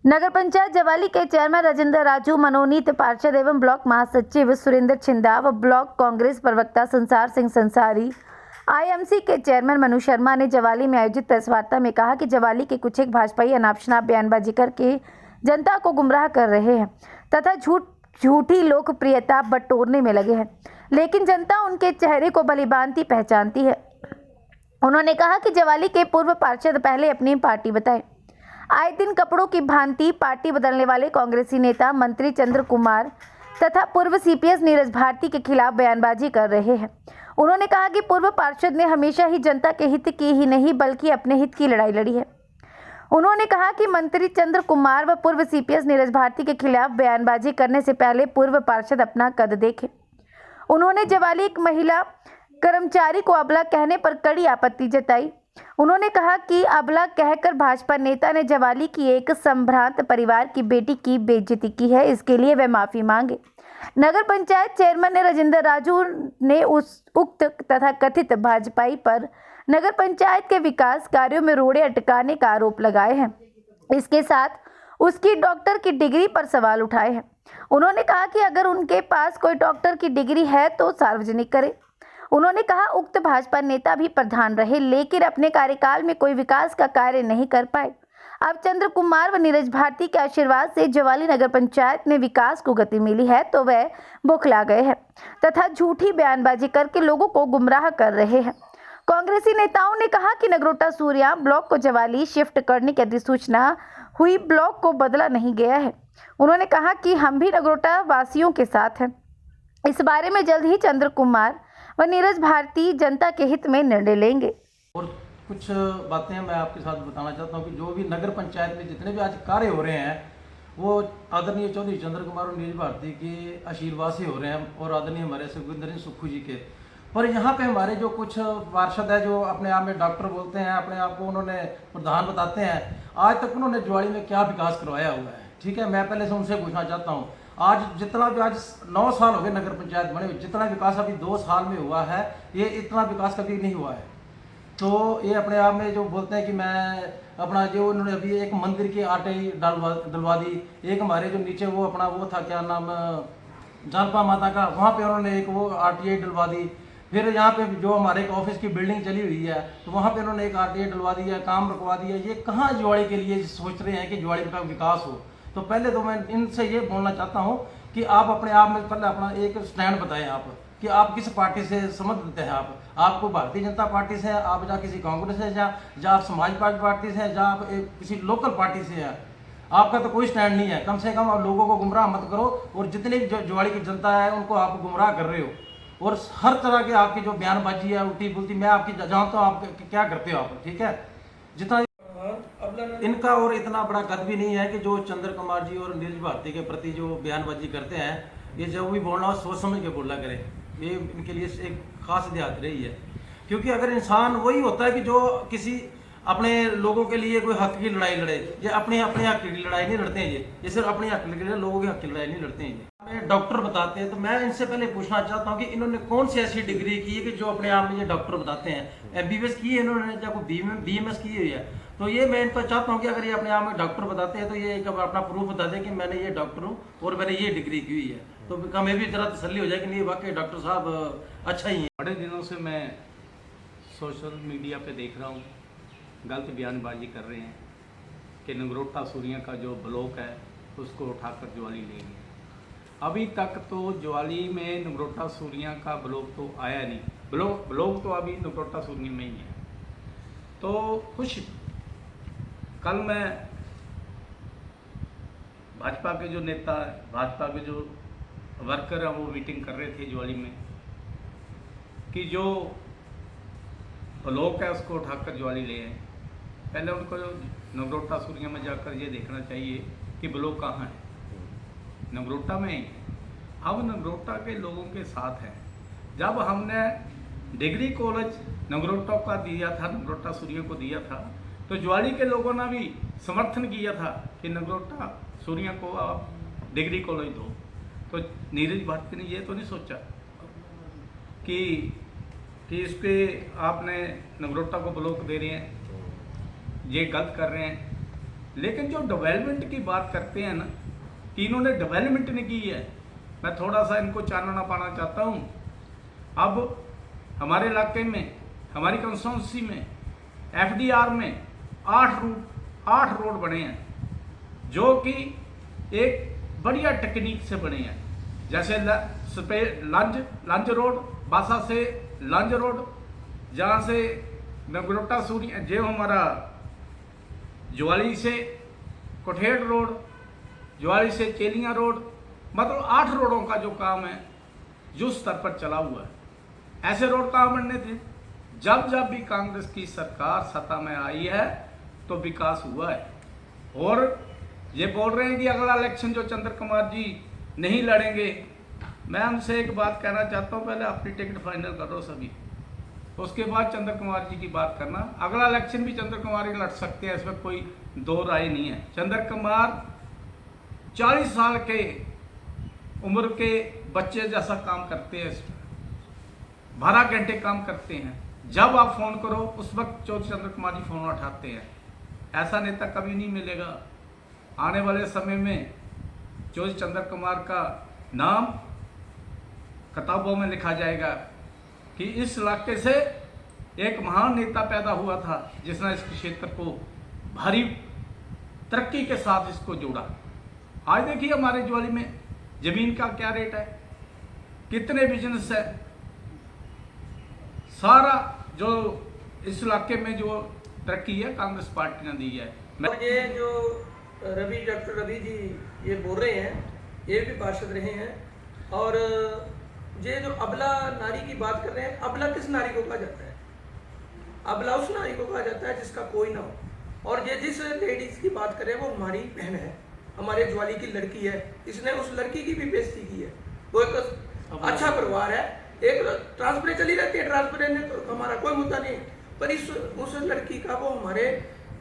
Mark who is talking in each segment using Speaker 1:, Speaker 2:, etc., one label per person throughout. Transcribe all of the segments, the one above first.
Speaker 1: नगर पंचायत जवाली के चेयरमैन राजेंद्र राजू, मनोनीत पार्षद एवं ब्लॉक महासचिव सुरेंद्र छिंदा व ब्लॉक कांग्रेस प्रवक्ता संसार सिंह संसारी, आईएमसी के चेयरमैन मनु शर्मा ने जवाली में आयोजित प्रेस वार्ता में कहा कि जवाली के कुछ एक भाजपाई अनाप शनाप बयानबाजी करके जनता को गुमराह कर रहे हैं तथा झूठी लोकप्रियता बटोरने में लगे हैं, लेकिन जनता उनके चेहरे को भलीभांति पहचानती है। उन्होंने कहा कि जवाली के पूर्व पार्षद पहले अपनी पार्टी बताएं। आए दिन कपड़ों की भांति पार्टी बदलने वाले कांग्रेसी नेता मंत्री चंद्र कुमार तथा पूर्व सीपीएस नीरज भारती के खिलाफ बयानबाजी कर रहे हैं। उन्होंने कहा कि पूर्व पार्षद ने हमेशा ही जनता के हित की ही नहीं बल्कि अपने हित की लड़ाई लड़ी है। उन्होंने कहा कि मंत्री चंद्र कुमार व पूर्व सीपीएस नीरज भारती के खिलाफ बयानबाजी करने से पहले पूर्व पार्षद अपना कद देखे। उन्होंने जवाली एक महिला कर्मचारी को अबला कहने पर कड़ी आपत्ति जताई। उन्होंने कहा कि अबला कहकर भाजपा नेता ने जवाली की एक संभ्रांत परिवार की बेटी की बेइज्जती की है, इसके लिए वे माफी मांगे। नगर पंचायत चेयरमैन ने राजेंद्र राजू ने उस उक्त तथा कथित भाजपाई पर नगर पंचायत के विकास कार्यों में रोड़े अटकाने का आरोप लगाए हैं। इसके साथ उसकी डॉक्टर की डिग्री पर सवाल उठाए हैं। उन्होंने कहा कि अगर उनके पास कोई डॉक्टर की डिग्री है तो सार्वजनिक करे। उन्होंने कहा उक्त भाजपा नेता भी प्रधान रहे लेकिन अपने कार्यकाल में कोई विकास का कार्य नहीं कर पाए। अब चंद्र कुमार व नीरज भारती के आशीर्वाद से जवाली नगर पंचायत में विकास को गति मिली है तो वह बौखला गए हैं तथा झूठी बयानबाजी करके लोगों को गुमराह कर रहे हैं। कांग्रेसी नेताओं ने कहा कि नगरोटा सूर्या ब्लॉक को जवाली शिफ्ट करने की अधिसूचना हुई, ब्लॉक को बदला नहीं गया है। उन्होंने कहा कि हम भी नगरोटा वासियों के साथ हैं। इस बारे में जल्द ही चंद्र कुमार व नीरज भारती जनता के हित में निर्णय लेंगे।
Speaker 2: और कुछ बातें मैं आपके साथ बताना चाहता हूं कि जो भी नगर पंचायत में जितने भी आज कार्य हो रहे हैं वो आदरणीय चौधरी चंद्र कुमार और नीरज भारती के आशीर्वाद से हो रहे हैं और आदरणीय हमारे सुखविंदर सिंह सुक्खू जी के। पर यहाँ पे हमारे जो कुछ पार्षद है जो अपने आप में डॉक्टर बोलते हैं, अपने आप को उन्होंने प्रधान बताते हैं, आज तक उन्होंने जवाली में क्या विकास करवाया हुआ है? ठीक है, मैं पहले से उनसे पूछना चाहता हूँ, आज जितना भी आज 9 साल हो गए नगर पंचायत बने हुए, जितना विकास अभी 2 साल में हुआ है ये इतना विकास कभी नहीं हुआ है। तो ये अपने आप में जो बोलते हैं कि मैं अपना जो उन्होंने अभी एक मंदिर की आरटीआई डलवा दी, एक हमारे जो नीचे वो अपना वो था क्या नाम जानपा माता का, वहाँ पे उन्होंने एक वो आरटीआई डलवा दी। फिर यहाँ पे जो हमारे एक ऑफिस की बिल्डिंग चली हुई है तो वहाँ पे उन्होंने एक आरटीआई डलवा दिया, काम रुकवा दिया। ये कहाँ जुआड़ी के लिए सोच रहे हैं कि जुआड़ी का विकास हो? तो पहले तो मैं इनसे ये बोलना चाहता हूँ कि आप अपने आप में पहले अपना एक स्टैंड बताएं आप कि आप किस पार्टी से संबंधित हैं। आपको भारतीय जनता पार्टी से हैं, आप या किसी कांग्रेस से, या आप समाजवादी पार्टी से हैं, या आप किसी लोकल पार्टी से हैं। आपका तो कोई स्टैंड नहीं है। कम से कम आप लोगों को गुमराह मत करो और जितनी भी जुआड़ी की जनता है उनको आप गुमराह कर रहे हो और हर तरह के आपकी जो बयानबाजी है उल्टी पुल्टी, मैं आपकी जानता हूँ आप क्या करते हो आप। ठीक है, जितना इनका और इतना बड़ा कद भी नहीं है कि जो चंद्र कुमार जी और नीरज भारती के प्रति जो बयानबाजी करते हैं, ये जब भी बोलना हो सोच समझ के बोला करें। ये इनके लिए एक खास देहात रही है, क्योंकि अगर इंसान वही होता है कि जो किसी अपने लोगों के लिए कोई हक की लड़ाई लड़े, ये अपने हक की लड़ाई नहीं लड़ते हैं। ये सिर्फ अपने हक के लिए लोगों के हक की लड़ाई नहीं लड़ते हैं। हमें डॉक्टर बताते हैं तो मैं इनसे पहले पूछना चाहता हूँ कि इन्होंने कौन सी ऐसी डिग्री की है कि जो अपने आप में ये डॉक्टर बताते हैं? एमबीबीएस की है इन्होंने या कोई बीएमएस की हुई है? तो ये मैं इनको चाहता हूँ कि अगर ये अपने आप में डॉक्टर बताते हैं तो ये एक अपना प्रूफ बता दें कि मैंने ये डॉक्टर हूँ और मैंने ये डिग्री की हुई है, तो हमें भी जरा तसल्ली हो जाए कि नहीं वाकई डॉक्टर साहब अच्छा ही है।
Speaker 3: बड़े दिनों से मैं सोशल मीडिया पे देख रहा हूँ गलत बयानबाजी कर रहे हैं कि नगरोटा सूर्या का जो ब्लॉक है उसको उठाकर ज्वाली लेंगे। अभी तक तो ज्वाली में नगरोटा सूर्या का ब्लॉक तो आया नहीं, ब्लॉक तो अभी नगरोटा सूर्या में ही है। तो कुछ कल मैं भाजपा के जो नेता, भाजपा के जो वर्कर हैं वो मीटिंग कर रहे थे ज्वाली में कि जो ब्लॉक है उसको उठाकर ज्वाली ले आए। पहले उनको नगरोटा सूर्या में जाकर ये देखना चाहिए कि ब्लॉक कहाँ है, नगरोटा में ही। अब नगरोटा के लोगों के साथ हैं। जब हमने डिग्री कॉलेज नगरोटा का दिया था, नगरोटा सूर्या को दिया था, तो ज्वाली के लोगों ने भी समर्थन किया था कि नगरोटा सूर्या को आप डिग्री कॉलेज दो। तो नीरज भारती ने ये तो नहीं सोचा कि इसके आपने नगरोटा को ब्लॉक दे रहे हैं, ये गलत कर रहे हैं। लेकिन जो डेवलपमेंट की बात करते हैं ना कि इन्होंने डेवलपमेंट नहीं की है, मैं थोड़ा सा इनको चानना पाना चाहता हूँ। अब हमारे इलाके में, हमारी कंस्टिट्यूंसी में, FDR में 8 रोड बने हैं जो कि एक बढ़िया टेक्निक से बने हैं। जैसे लंज रोड, बासा से लंज रोड, जहाँ से नगरोटा सूरी जो हमारा ज्वाली से कोठेड़ रोड, ज्वाली से चेलियाँ रोड, मतलब 8 रोडों का जो काम है जो स्तर पर चला हुआ है। ऐसे रोड कहाँ बनने थे? जब जब भी कांग्रेस की सरकार सत्ता में आई है तो विकास हुआ है। और ये बोल रहे हैं कि अगला इलेक्शन जो चंद्र कुमार जी नहीं लड़ेंगे, मैं उनसे एक बात कहना चाहता हूँ, पहले अपनी टिकट फाइनल करो सभी, उसके बाद चंद्र कुमार जी की बात करना। अगला इलेक्शन भी चंद्र कुमार ही लड़ सकते हैं, इसमें कोई दो राय नहीं है। चंद्र कुमार 40 साल के उम्र के बच्चे जैसा काम करते हैं, 12 घंटे काम करते हैं। जब आप फोन करो उस वक्त चंद्र कुमार जी फोन उठाते हैं। ऐसा नेता कभी नहीं मिलेगा। आने वाले समय में चंद्र कुमार का नाम किताबों में लिखा जाएगा कि इस इलाके से एक महान नेता पैदा हुआ था जिसने इस क्षेत्र को भारी तरक्की के साथ इसको जोड़ा। आज देखिए हमारे ज्वाली में जमीन का क्या रेट है, कितने बिजनेस है, सारा जो इस इलाके में जो तरक्की है कांग्रेस पार्टी ने दी है।
Speaker 4: और ये जो डॉक्टर रवि जी ये बोल रहे हैं, ये भी पार्षद रहे हैं, और ये जो अबला नारी की बात कर रहे हैं, अबला किस नारी को कहा जाता है? अबला उस नारी को कहा जाता है जिसका कोई ना हो। और ये जिस लेडीज की बात कर रहे हैं वो हमारी बहन है, हमारे ज्वाली की लड़की है। इसने उस लड़की की भी बेइज्जती की है। वो एक अच्छा परिवार है, एक ट्रांसफर चली रहती है, ट्रांसफर ने तो हमारा कोई मुद्दा नहीं, पर उस लड़की का, वो हमारे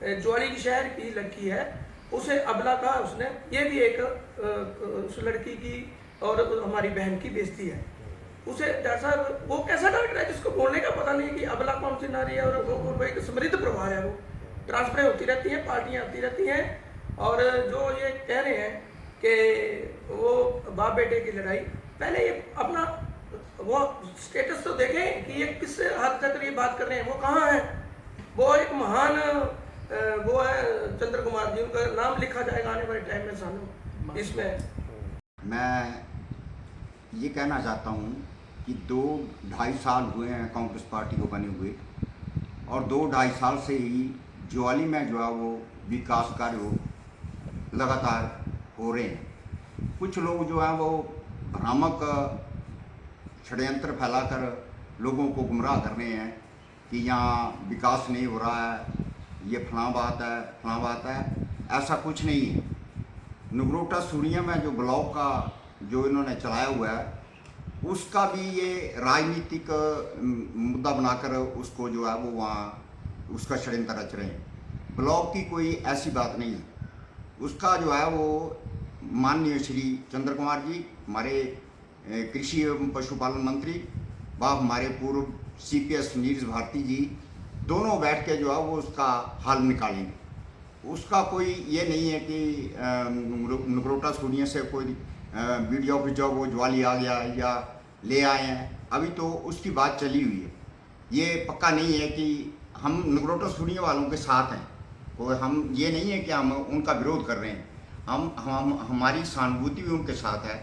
Speaker 4: ज्वाली की शहर की लड़की है, उसे अबला कहा उसने। ये भी एक उस लड़की की और हमारी बहन की बेइज्जती है। उसे डॉक्टर साहब, वो कैसा डॉक्टर है जिसको बोलने का पता नहीं कि अबला कौन सी नारी है। और वो एक समृद्ध परिवार है, वो ट्रांसफरें होती रहती हैं, पार्टियां आती रहती हैं। और जो ये कह रहे हैं कि वो बाप बेटे की लड़ाई, पहले ये अपना वो स्टेटस तो देखें कि ये किस हद तक ये बात कर रहे हैं, वो कहाँ है। वो एक महान वो है चंद्र कुमार जी, उनका नाम लिखा जाएगा आने वाले टाइम में सालों इसमें।
Speaker 5: मैं ये कहना चाहता हूँ कि 2-2.5 साल हुए हैं कांग्रेस पार्टी को बने हुए, और 2-2.5 साल से ही ज्वाली में जो है वो विकास कार्य लगातार हो रहे हैं। कुछ लोग जो हैं वो भ्रामक षड्यंत्र फैलाकर लोगों को गुमराह कर रहे हैं कि यहाँ विकास नहीं हो रहा है, ये फलां बात है। ऐसा कुछ नहीं है। नगरोटा सूरिया में जो ब्लॉक का जो इन्होंने चलाया हुआ है, उसका भी ये राजनीतिक मुद्दा बनाकर उसको जो है वो वहाँ उसका षड्यंत्र रच रहे हैं। ब्लॉक की कोई ऐसी बात नहीं है। उसका जो है वो माननीय श्री चंद्र कुमार जी, हमारे कृषि एवं पशुपालन मंत्री, व हमारे पूर्व CPS नीरज भारती जी, दोनों बैठ के जो है वो उसका हल निकालेंगे। उसका कोई ये नहीं है कि नगरोटा सूरिया से कोई वीडियो जो वो ज्वाली आ गया या ले आए हैं। अभी तो उसकी बात चली हुई है। ये पक्का नहीं है कि हम नगरोटा सूरिया वालों के साथ हैं, और हम ये नहीं है कि हम उनका विरोध कर रहे हैं। हम हमारी सहानुभूति भी उनके साथ है,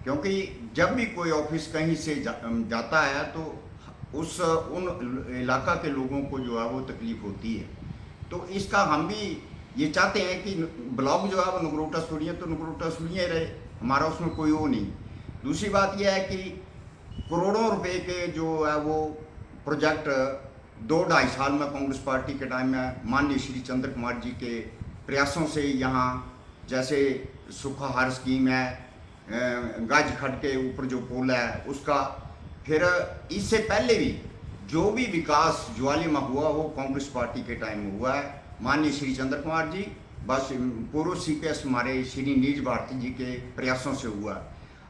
Speaker 5: क्योंकि जब भी कोई ऑफिस कहीं से जाता है तो उन इलाका के लोगों को जो है वो तकलीफ होती है। तो इसका हम भी ये चाहते हैं कि ब्लॉक जो है वो नगरोटा सूरिया तो नगरोटा सूरिया रहे, हमारा उसमें कोई वो नहीं। दूसरी बात यह है कि करोड़ों रुपए के जो है वो प्रोजेक्ट 2-2.5 साल में कांग्रेस पार्टी के टाइम में माननीय श्री चंद्र कुमार जी के प्रयासों से, यहाँ जैसे सुखाहार स्कीम है, गाज खड्ड के ऊपर जो पुल है उसका, फिर इससे पहले भी जो भी विकास ज्वाली में हुआ वो कांग्रेस पार्टी के टाइम में हुआ है। माननीय श्री चंद्र कुमार जी, बस पूर्व CPS हमारे श्री नीरज भारती जी के प्रयासों से हुआ।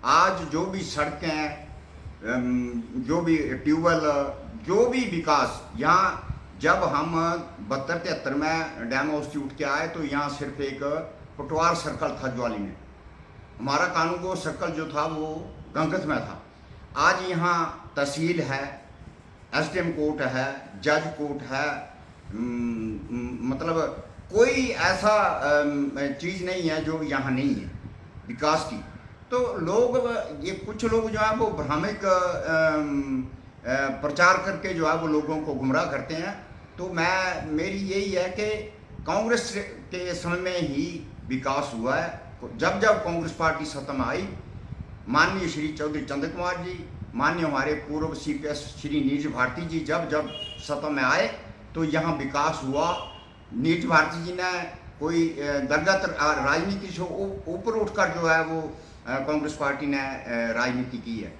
Speaker 5: आज जो भी सड़कें, जो भी ट्यूबवेल, जो भी विकास यहाँ जब हम 72-73 में डैम हाउस की उठ के आए तो यहाँ सिर्फ एक पटवार सर्कल था ज्वाली में। हमारा कानूनगो सर्कल जो था वो गंगत में था। आज यहाँ तहसील है, एसडीएम कोर्ट है, जज कोर्ट है, मतलब कोई ऐसा चीज़ नहीं है जो यहाँ नहीं है विकास की। तो लोग ये कुछ लोग जो है वो भ्रामक प्रचार करके जो है वो लोगों को गुमराह करते हैं। तो मेरी यही है कि कांग्रेस के समय में ही विकास हुआ है। जब जब कांग्रेस पार्टी सत्ता में आई, माननीय श्री चौधरी चंद्र कुमार जी, माननीय हमारे पूर्व CPS श्री नीरज भारती जी जब जब सत्ता में आए तो यहाँ विकास हुआ। नीरज भारती जी ने कोई दलगत राजनीति से ऊपर उठकर जो है वो कांग्रेस पार्टी ने राजनीति की है।